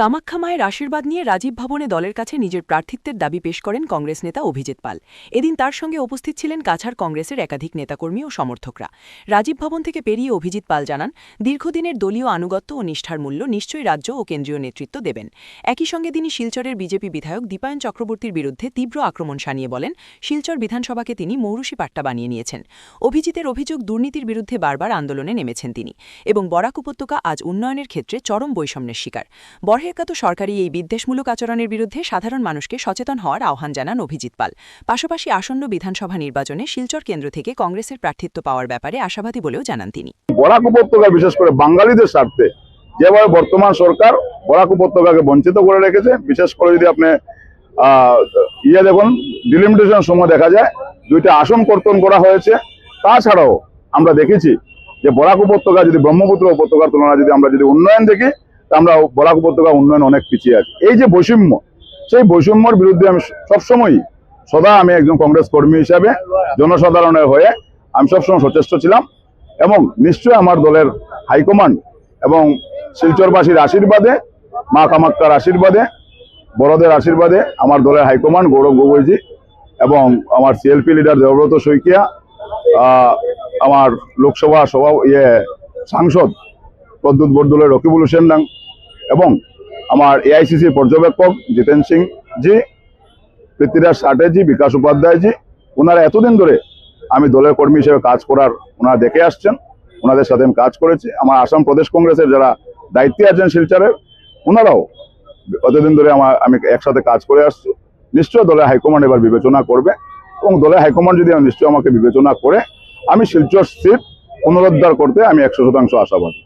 কামাখ্যা মায়ের আশীর্বাদ নিয়ে রাজীব ভবনে দলের কাছে নিজের প্রার্থিত্বের দাবি পেশ করেন কংগ্রেস নেতা অভিজিৎ পাল। এদিন তার সঙ্গে উপস্থিত ছিলেন কাছাড় কংগ্রেসের একাধিক নেতাকর্মী ও সমর্থকরা। রাজীব ভবন থেকে পেরিয়ে অভিজিৎ পাল জানান, দীর্ঘদিনের দলীয় আনুগত্য ও নিষ্ঠার মূল্য নিশ্চয়ই রাজ্য ও কেন্দ্রীয় নেতৃত্ব দেবেন। একই সঙ্গে তিনি শিলচরের বিজেপি বিধায়ক দীপায়ন চক্রবর্তীর বিরুদ্ধে তীব্র আক্রমণ শানিয়ে বলেন, শিলচর বিধানসভাকে তিনি মৌরুষি পাট্টা বানিয়ে নিয়েছেন। অভিজিতের অভিযোগ, দুর্নীতির বিরুদ্ধে বারবার আন্দোলনে নেমেছেন তিনি এবং বরাক উপত্যকা আজ উন্নয়নের ক্ষেত্রে চরম বৈষম্যের শিকার। বর্হেরকাত সরকারি এই বিদ্বেষমূলক আচরণের বিরুদ্ধে সাধারণ মানুষকে সচেতন হওয়ার আহ্বান জানান অভিজিৎ পাল। পাশাপাশি আসন্ন বিধানসভা নির্বাচনে শিলচর কেন্দ্র থেকে কংগ্রেসের প্রার্থিত্ব পাওয়ার ব্যাপারে আশাবাদী বলেও জানান তিনি। বরাক উপত্যকা বিশেষ করে বাঙালিদের স্বার্থে যেভাবে বর্তমান সরকার বরাক উপত্যকাকে বঞ্চিত করে রেখেছে, বিশেষ করে যদি আপনি দেখুন ডিলিমিটেশনের সময় দেখা যায় 2টা আসন কর্তন করা হয়েছে। তাছাড়াও আমরা দেখেছি যে বরাক উপত্যকা যদি ব্রহ্মপুত্র উপত্যকার তুলনায় যদি আমরা যদি উন্নয়ন দেখি, আমরা বরাক উপত্যকা উন্নয়ন অনেক পিছিয়ে আছি। এই যে বৈষম্য, সেই বৈষম্যের বিরুদ্ধে আমি সবসময় আমি একজন কংগ্রেস কর্মী হিসাবে জনসাধারণের হয়ে আমি সবসময় সচেষ্ট ছিলাম এবং নিশ্চয়ই আমার দলের হাইকমান্ড এবং শিলচরবাসীর আশীর্বাদে, মা কামাখ্যার আশীর্বাদে, বড়দের আশীর্বাদে আমার দলের হাইকমান্ড গৌরব গগৈজি এবং আমার সিএলপি লিডার দেবব্রত শইকিয়া, আমার লোকসভা সাংসদ প্রদ্যুৎ বরদলৈ রকিবুল হোসেন ডাং এবং আমার এআইসিসি পর্যবেক্ষক জিতেন সিং জি, পৃথ্বীরাজ সাটেজি, বিকাশ উপাধ্যায়জি, ওনারা এতদিন ধরে আমি দলের কর্মী হিসেবে কাজ করার ওনারা দেখে আসছেন, ওনাদের সাথে আমি কাজ করেছি। আমার আসাম প্রদেশ কংগ্রেসের যারা দায়িত্বে আছেন শিলচরের, ওনারাও অতদিন ধরে আমি একসাথে কাজ করে আসছি। নিশ্চয় দলের হাইকমান্ড এবার বিবেচনা করবে এবং দলের হাইকমান্ড যদি নিশ্চয় আমাকে বিবেচনা করে আমি শিলচর সিট পুনরুদ্ধার করতে আমি 100% আশাবাদী।